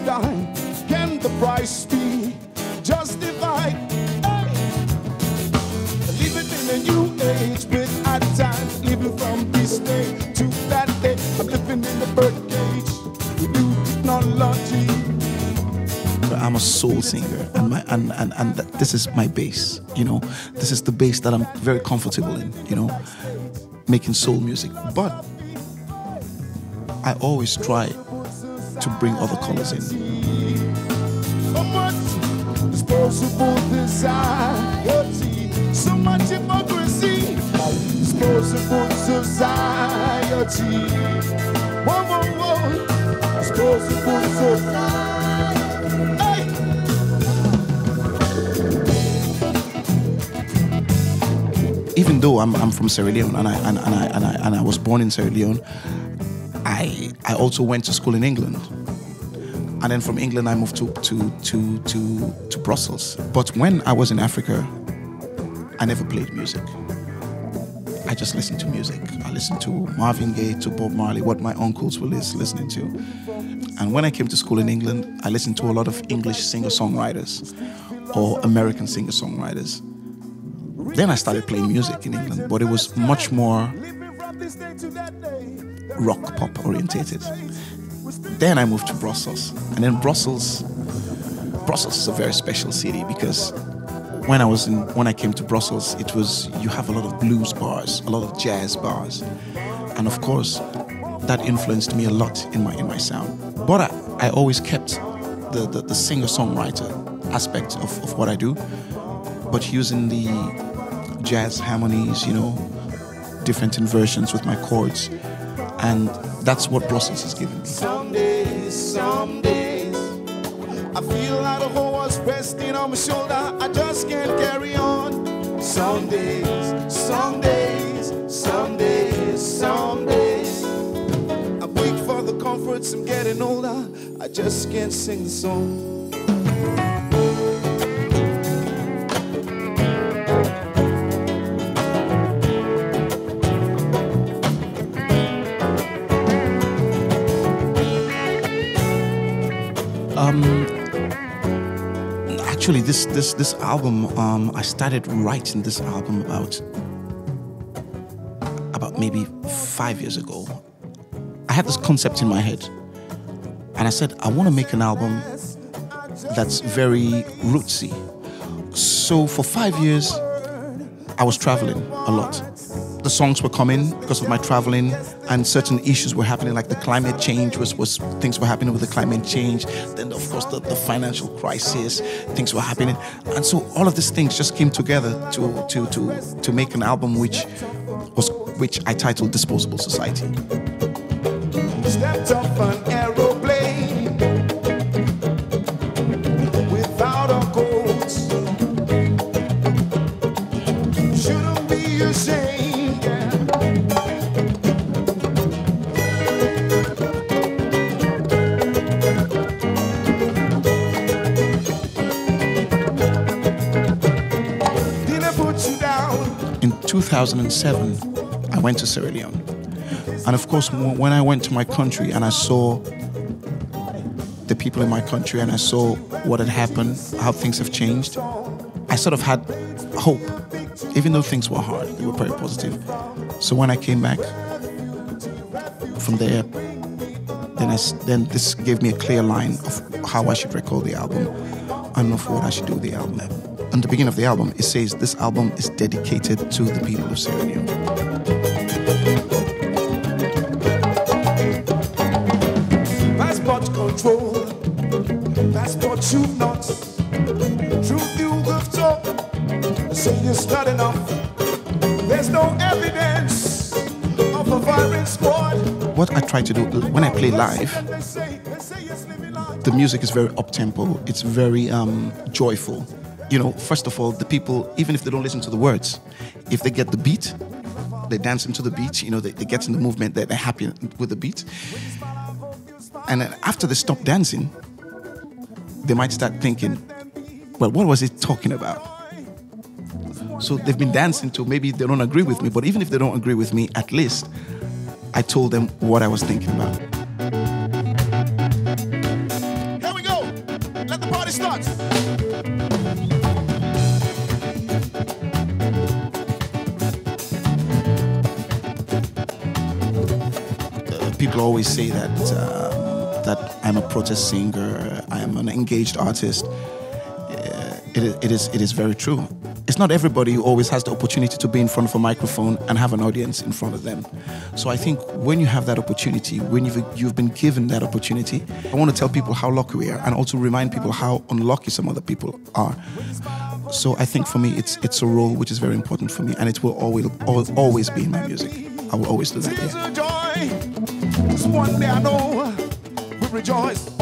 die? Can the price be justified? Hey! Living in a new age with at times living from this day to that day. I'm living in the birdcage with new technology. I'm a soul singer, and this is my bass. You know, this is the bass that I'm very comfortable in. You know, making soul music, but I always try to bring other colors in. Disposable society, so much hypocrisy. Disposable society. Whoa, whoa, whoa. Disposable society. Hey. Even though I'm from Sierra Leone and I was born in Sierra Leone, I also went to school in England. And then from England, I moved to Brussels. But when I was in Africa, I never played music. I just listened to music. I listened to Marvin Gaye, to Bob Marley, what my uncles were listening to. And when I came to school in England, I listened to a lot of English singer-songwriters or American singer-songwriters. Then I started playing music in England, but it was much more rock pop orientated. Then I moved to Brussels, and then Brussels is a very special city because when I came to Brussels, it was, you have a lot of blues bars, a lot of jazz bars, and of course that influenced me a lot in my sound. But I always kept the singer-songwriter aspect of what I do, but using the jazz harmonies, you know, different inversions with my chords, and that's what Brussels has given me. Some days, I feel like the whole world's resting on my shoulder. I just can't carry on. Some days, I wait for the comforts. I'm getting older. I just can't sing the song. Actually, this album, I started writing this album about maybe 5 years ago. I had this concept in my head, and I said, I want to make an album that's very rootsy. So for 5 years, I was traveling a lot. The songs were coming because of my traveling, and certain issues were happening, like the climate change things were happening with the climate change. Then, of course, the financial crisis, things were happening, and so all of these things just came together to make an album which I titled Disposable Society. Stepped off an aeroplane without a coat. Shouldn't be ashamed. In 2007, I went to Sierra Leone. And of course, when I went to my country and I saw the people in my country and I saw what had happened, how things have changed, I sort of had hope. Even though things were hard, they were very positive. So when I came back from there, then this gave me a clear line of how I should record the album and of what I should do with the album. At the beginning of the album, it says this album is dedicated to the people of Sierra Leone. Passport control, passport shoot not. Truth you have told, say it's not enough. There's no evidence of a firing squad. What I try to do when I play live, the music is very up-tempo. It's very joyful. You know, first of all, the people, even if they don't listen to the words, if they get the beat, they dance into the beat, you know, they get in the movement, they're happy with the beat. And then after they stop dancing, they might start thinking, well, what was it talking about? So they've been dancing to, maybe they don't agree with me, but even if they don't agree with me, at least I told them what I was thinking about. Here we the party starts. People always say that I'm a protest singer, I am an engaged artist. It is very true. It's not everybody who always has the opportunity to be in front of a microphone and have an audience in front of them. So I think when you have that opportunity, when you've been given that opportunity, I want to tell people how lucky we are and also remind people how unlucky some other people are. So I think for me, it's a role which is very important for me, and it will always be in my music. I will always do that. Tears of joy. Just one day I know we rejoice.